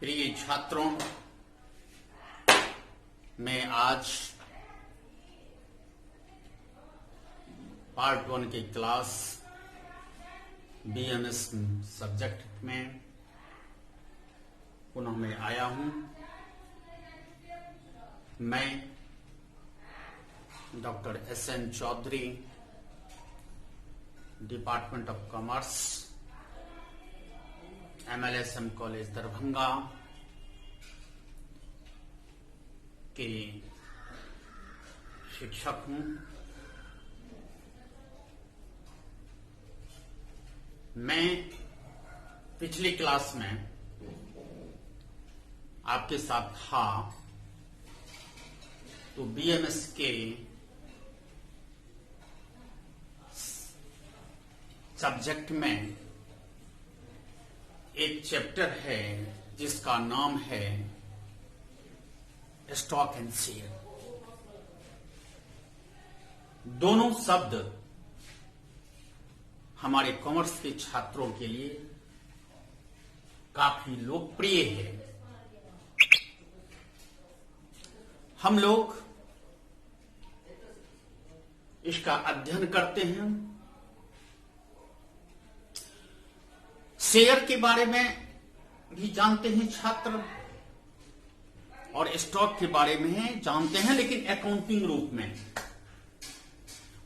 प्रिय छात्रों, मैं आज पार्ट 1 की क्लास बीएमएस सब्जेक्ट में पुनः मैं आया हूं। मैं doctor SN Chaudhary, department of commerce, MLSM college Darbhanga के शिक्षक हूं। मैं पिछली क्लास में आपके साथ था तो बीएमएस के सब्जेक्ट में एक चैप्टर है जिसका नाम है स्टॉक एंड शेयर। दोनों शब्द हमारे कॉमर्स के छात्रों के लिए काफी लोकप्रिय है। हम लोग इसका अध्ययन करते हैं। शेयर के बारे में भी जानते हैं छात्र और स्टॉक के बारे में जानते हैं, लेकिन अकाउंटिंग रूप में।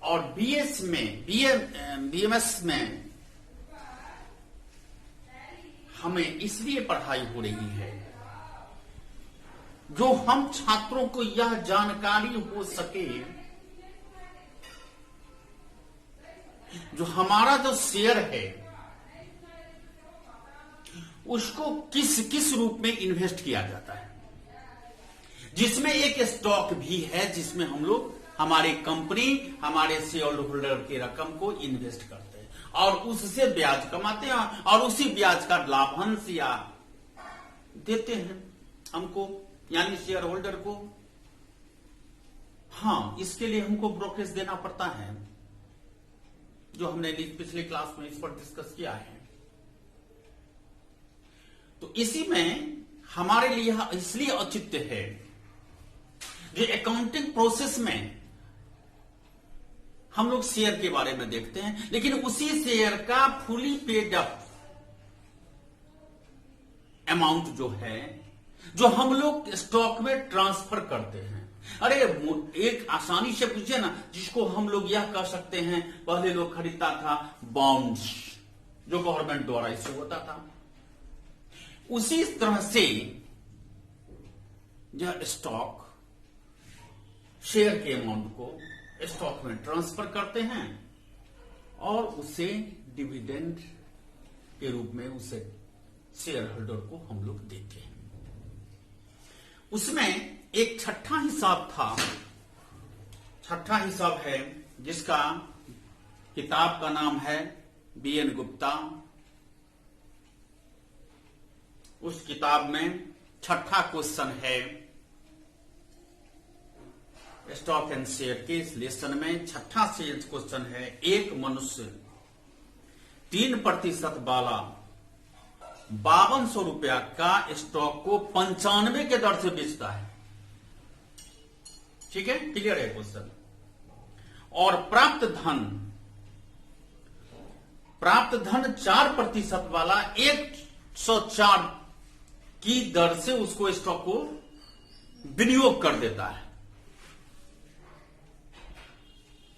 और बीएमएस में हमें इसलिए पढ़ाई हो रही है जो हम छात्रों को यह जानकारी हो सके जो हमारा जो शेयर है उसको किस किस रूप में इन्वेस्ट किया जाता है, जिसमें एक स्टॉक भी है जिसमें हम लोग हमारी कंपनी हमारे शेयर होल्डर की रकम को इन्वेस्ट करते हैं और उससे ब्याज कमाते हैं और उसी ब्याज का लाभांश या देते हैं हमको, यानी शेयर होल्डर को। हाँ, इसके लिए हमको ब्रोकरेज देना पड़ता है, जो हमने पिछले क्लास में इस पर डिस्कस किया है। तो इसी में हमारे लिए इसलिए औचित्य है जो अकाउंटिंग प्रोसेस में हम लोग शेयर के बारे में देखते हैं, लेकिन उसी शेयर का फुली पेड अप अमाउंट जो है, जो हम लोग स्टॉक में ट्रांसफर करते हैं। अरे एक आसानी से पूछिए ना, जिसको हम लोग यह कह सकते हैं, पहले लोग खरीदता था बॉन्ड्स जो गवर्नमेंट द्वारा इश्यू होता था, उसी तरह से यह स्टॉक शेयर के अमाउंट को स्टॉक में ट्रांसफर करते हैं और उसे डिविडेंड के रूप में उसे शेयर होल्डर को हम लोग देते हैं। उसमें एक छठा हिसाब था, छठा हिसाब है जिसका किताब का नाम है बीएन गुप्ता। उस किताब में छठा क्वेश्चन है, स्टॉक एंड शेयर के इस लेसन में छठा क्वेश्चन है, एक मनुष्य 3% वाला 5200 रुपया का स्टॉक को 95 के दर से बेचता है। ठीक है, क्लियर है क्वेश्चन। और प्राप्त धन 4% वाला 104 की दर से उसको स्टॉक को विनियोग कर देता है।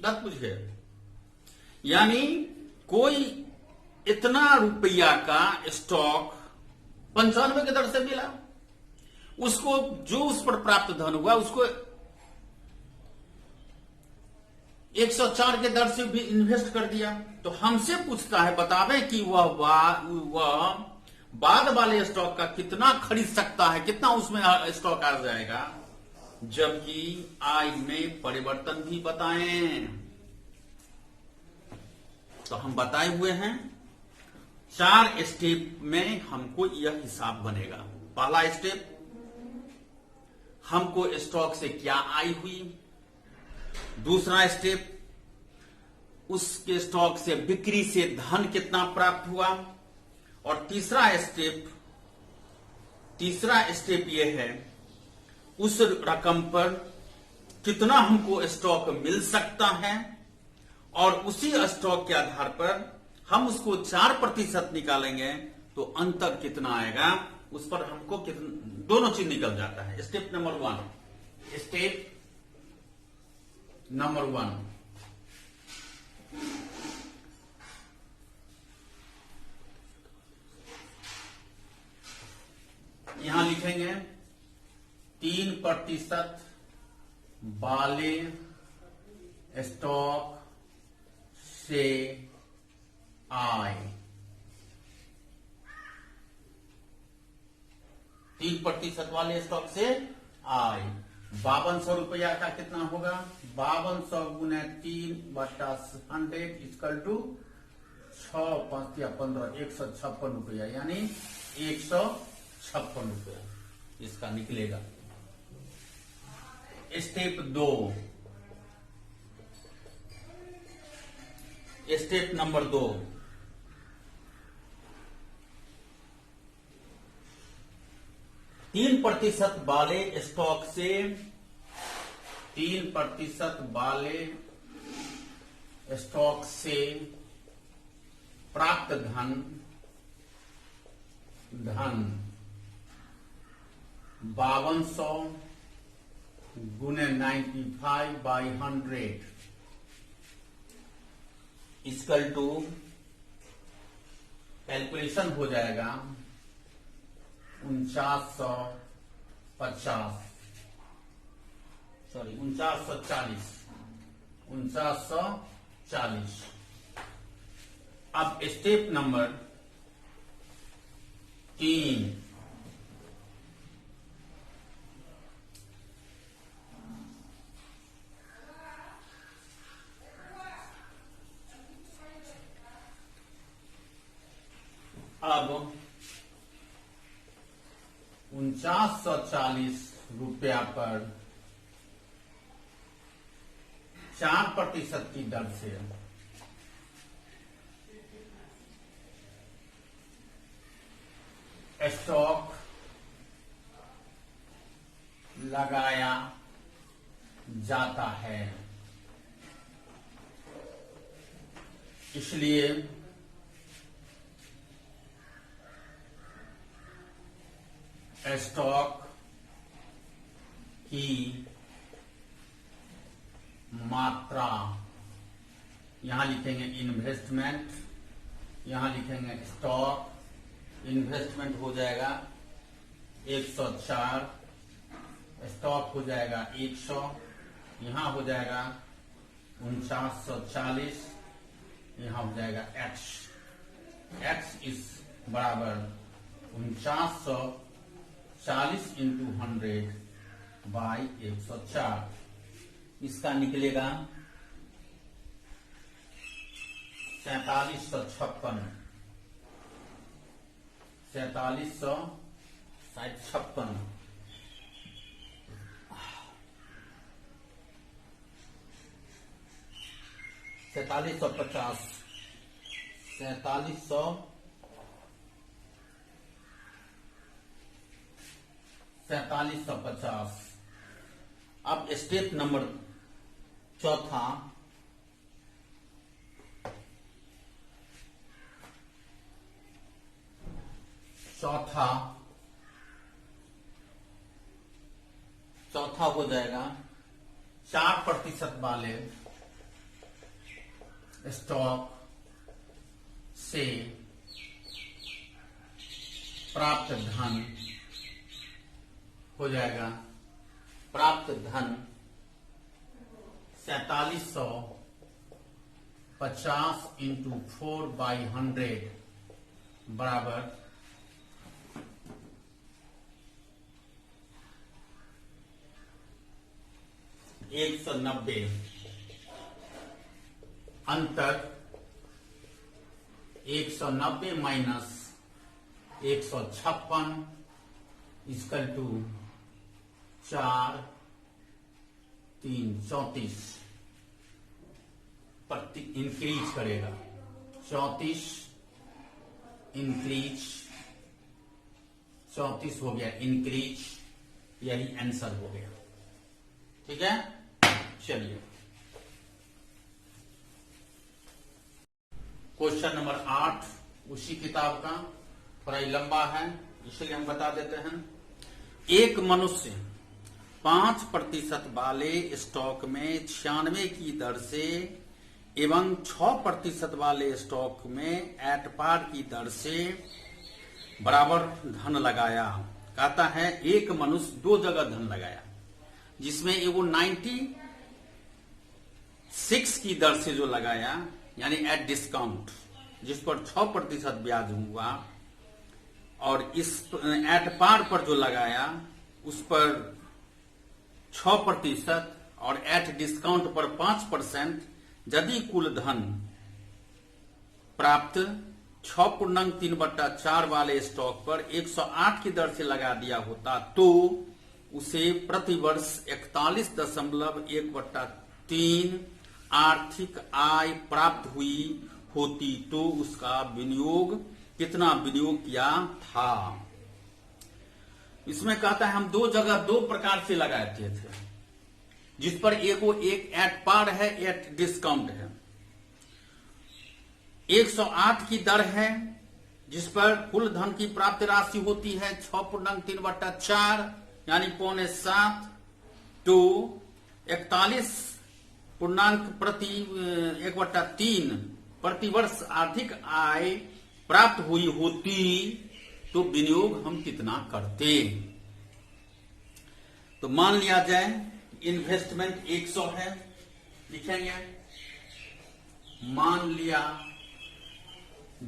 बात बुझे, यानी कोई इतना रुपया का स्टॉक 95 के दर से मिला, उसको जो उस पर प्राप्त धन हुआ उसको 104 के दर से भी इन्वेस्ट कर दिया। तो हमसे पूछता है, बतावे कि वह बाद वाले स्टॉक का कितना खरीद सकता है, कितना उसमें स्टॉक आ जाएगा, जबकि आय में परिवर्तन भी बताएं। तो हम बताए हुए हैं 4 स्टेप में हमको यह हिसाब बनेगा। पहला स्टेप, हमको स्टॉक से क्या आय हुई। दूसरा स्टेप, उसके स्टॉक से बिक्री से धन कितना प्राप्त हुआ। और तीसरा स्टेप, तीसरा स्टेप ये है उस रकम पर कितना हमको स्टॉक मिल सकता है और उसी स्टॉक के आधार पर हम उसको 4% निकालेंगे तो अंतर कितना आएगा उस पर हमको दोनों चीज निकल जाता है। स्टेप नंबर 1 यहां लिखेंगे 3% वाले स्टॉक से आय। 3% वाले स्टॉक से आय 5200 रुपया का कितना होगा 5200 गुने 3/100 इक्वल टू 6 5 या 15 156 रुपया यानी 156 रुपया इसका निकलेगा। स्टेप 2 स्टेप नंबर 2 3% वाले स्टॉक से 3% वाले स्टॉक से प्राप्त धन 5200 गुने 95/100 इक्वल टू कैलकुलेशन हो जाएगा 4940। अब स्टेप नंबर 3 अब 4940 रुपया पर 4% की दर से स्टॉक लगाया जाता है। इसलिए स्टॉक की मात्रा यहां लिखेंगे इन्वेस्टमेंट, यहां लिखेंगे स्टॉक। इन्वेस्टमेंट हो जाएगा 104, स्टॉक हो जाएगा 100, यहां हो जाएगा 4940, यहां हो जाएगा x इस बराबर 4940 इंटू 100/104 इसका निकलेगा 4756 4750। अब स्टेप नंबर 4 हो जाएगा 4% वाले स्टॉक से प्राप्त धन हो जाएगा 4750 इंटू 4/100 बराबर 190। अंतर 190 माइनस 156 इक्वल टू 4 3 34 प्रति इंक्रीज करेगा 34 इंक्रीज 34 हो गया इंक्रीज, यही आंसर हो गया। ठीक है, चलिए क्वेश्चन नंबर 8 उसी किताब का, थोड़ा ही लंबा है इसलिए हम बता देते हैं। एक मनुष्य 5% वाले स्टॉक में 96 की दर से एवं 6% वाले स्टॉक में एट पार की दर से बराबर धन लगाया। कहता है एक मनुष्य दो जगह धन लगाया, जिसमें एगो 96 की दर से जो लगाया यानी एट डिस्काउंट, जिस पर 6% ब्याज हुआ, और इस एट पार पर जो लगाया उस पर 6% और एट डिस्काउंट पर 5%। यदि कुल धन प्राप्त 6.3/4 वाले स्टॉक पर 108 की दर से लगा दिया होता तो उसे प्रतिवर्ष 41.1/3 आर्थिक आय प्राप्त हुई होती तो उसका विनियोग कितना विनियोग किया था। इसमें कहता है हम दो जगह दो प्रकार से लगाए थे, जिस पर एक एट पार है, एट डिस्काउंट है। 108 की दर है जिस पर कुल धन की प्राप्त राशि होती है 6.3/4 यानी 6.75 तो 41.1/3 प्रतिवर्ष आर्थिक आय प्राप्त हुई होती तो विनियोग हम कितना करते। तो मान लिया जाए इन्वेस्टमेंट 100 है, लिखेंगे मान लिया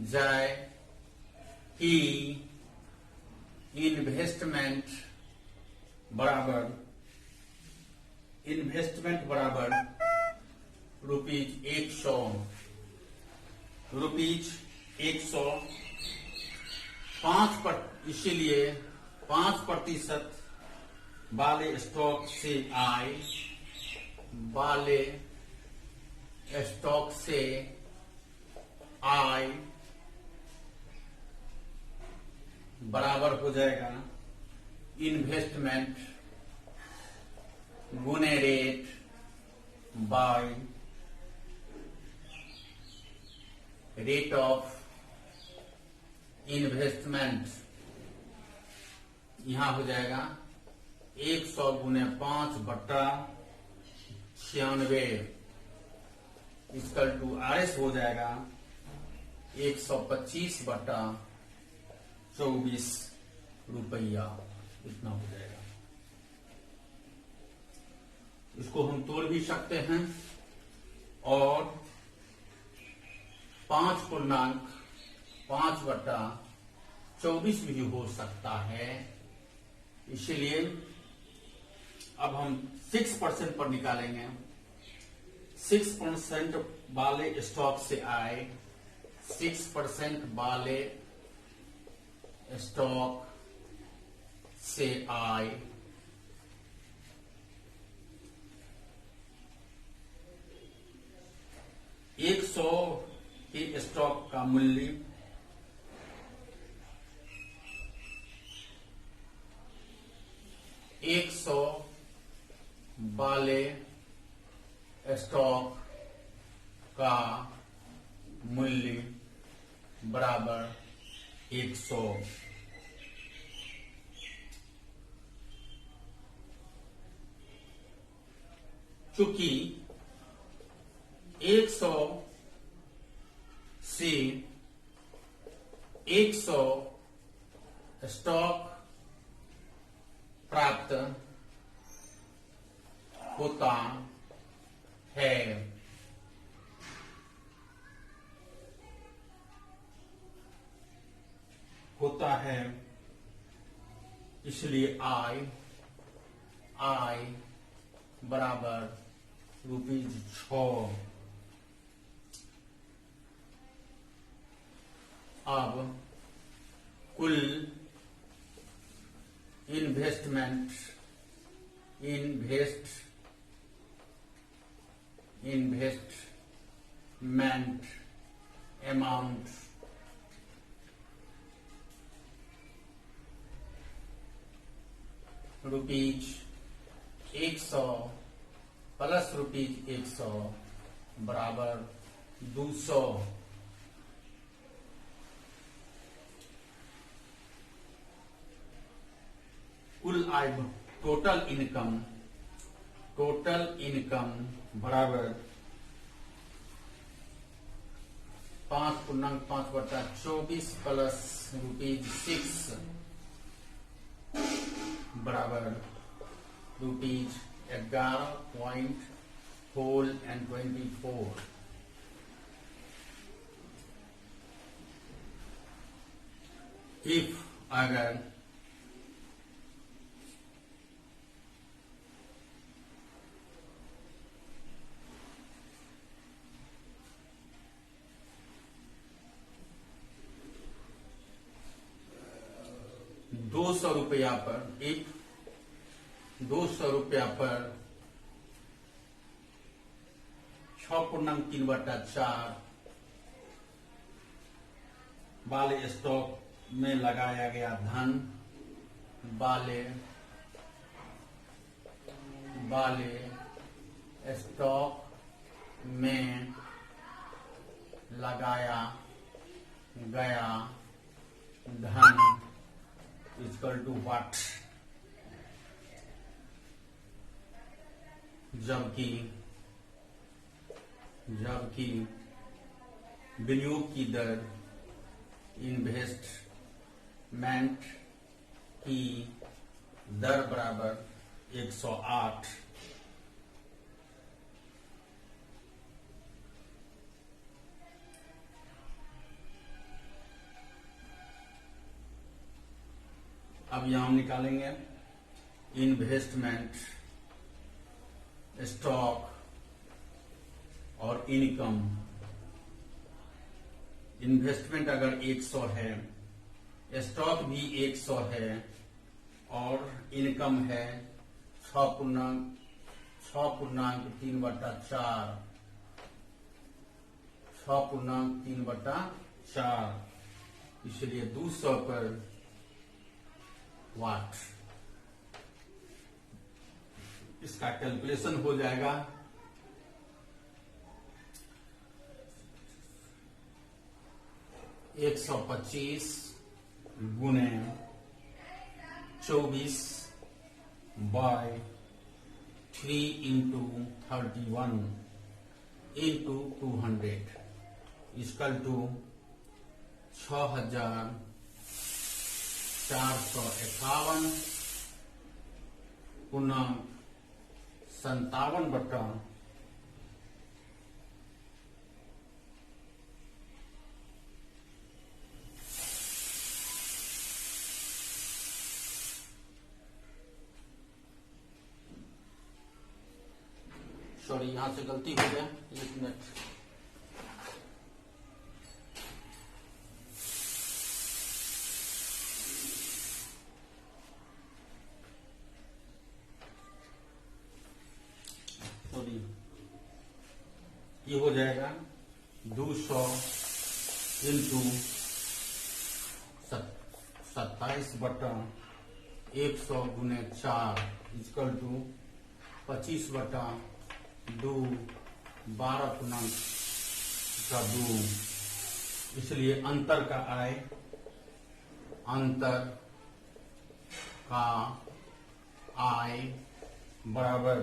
जाए कि इन्वेस्टमेंट बराबर रुपीज 100 इसीलिए 5% वाले स्टॉक से आय बराबर हो जाएगा इन्वेस्टमेंट गुने rate by rate of investment. यहां हो जाएगा 100 गुने 5/96 इक्वल टू RS हो जाएगा 125/24 रुपया, इतना हो जाएगा। इसको हम तोड़ भी सकते हैं और 5.5/24 भी हो सकता है। इसलिए अब हम 6% पर निकालेंगे। 6% वाले स्टॉक से आए 6% वाले स्टॉक से आए एक 100 के स्टॉक का मूल्य 100 वाले स्टॉक का मूल्य बराबर 100। चूंकि 100 से 100 स्टॉक प्राप्त होता है इसलिए आय बराबर ₹6। अब कुल investment amount rupees 100 plus rupees 100 बराबर 200। कुल आय टोटल इनकम बराबर 5.5/24 प्लस रुपीज 6 बराबर रुपीज 11.24। इफ अगर ₹200 पर 6.3/4 वाले स्टॉक में लगाया गया धन वाले स्टॉक में लगाया गया धन इक्वल टू व्हाट। जबकि विनियोग की दर इन्वेस्टमेंट की दर बराबर 108। अब यहां हम निकालेंगे इन्वेस्टमेंट, स्टॉक और इनकम। इन्वेस्टमेंट अगर 100 है, स्टॉक भी 100 है और इनकम है 6.3/4, इसलिए 200 पर वाट। इसका कैलकुलेशन हो जाएगा 125 गुणे 24/3 इंटू 31 इंटू 200 इक्वल टू 6,451 पुनः 57 सॉरी यहां से गलती हो गया, 1 मिनट। सॉरी, ये हो जाएगा 200 इंटू 27/100 गुने 4 इक्वल टू 25/2 12/2। इसलिए अंतर का आय बराबर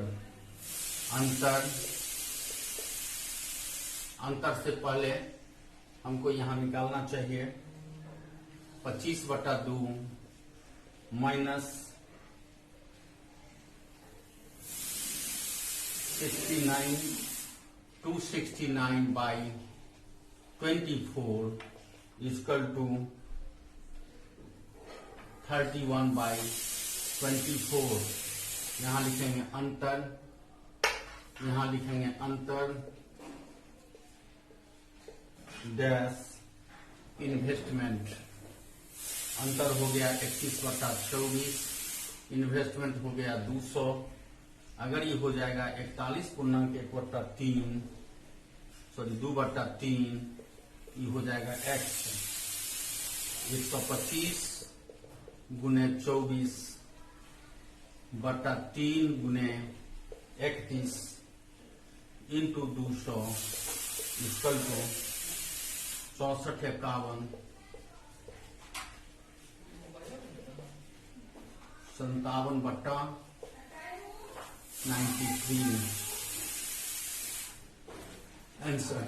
अंतर से पहले हमको यहां निकालना चाहिए 25/2 माइनस 269/24 इक्वल टू 31/24। यहां लिखेंगे अंतर डैश इन्वेस्टमेंट। अंतर हो गया 31/24, इन्वेस्टमेंट हो गया 200। अगर ये हो जाएगा 41.1/3 सॉरी 2/3, ये हो जाएगा x 125 गुने 24 बटा 3 गुने 31 इंटू 200 इक्वल टू 6451 57 बट्टा 93 आंसर।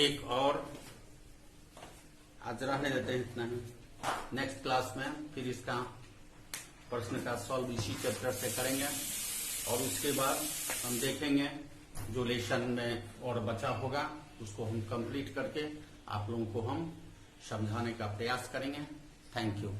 एक और आज रहने देते हैं इतना ही। नेक्स्ट क्लास में फिर इसका प्रश्न का सॉल्व इसी चैप्टर से करेंगे और उसके बाद हम देखेंगे जो लेसन में और बचा होगा उसको हम कंप्लीट करके आप लोगों को हम समझाने का प्रयास करेंगे। Thank you.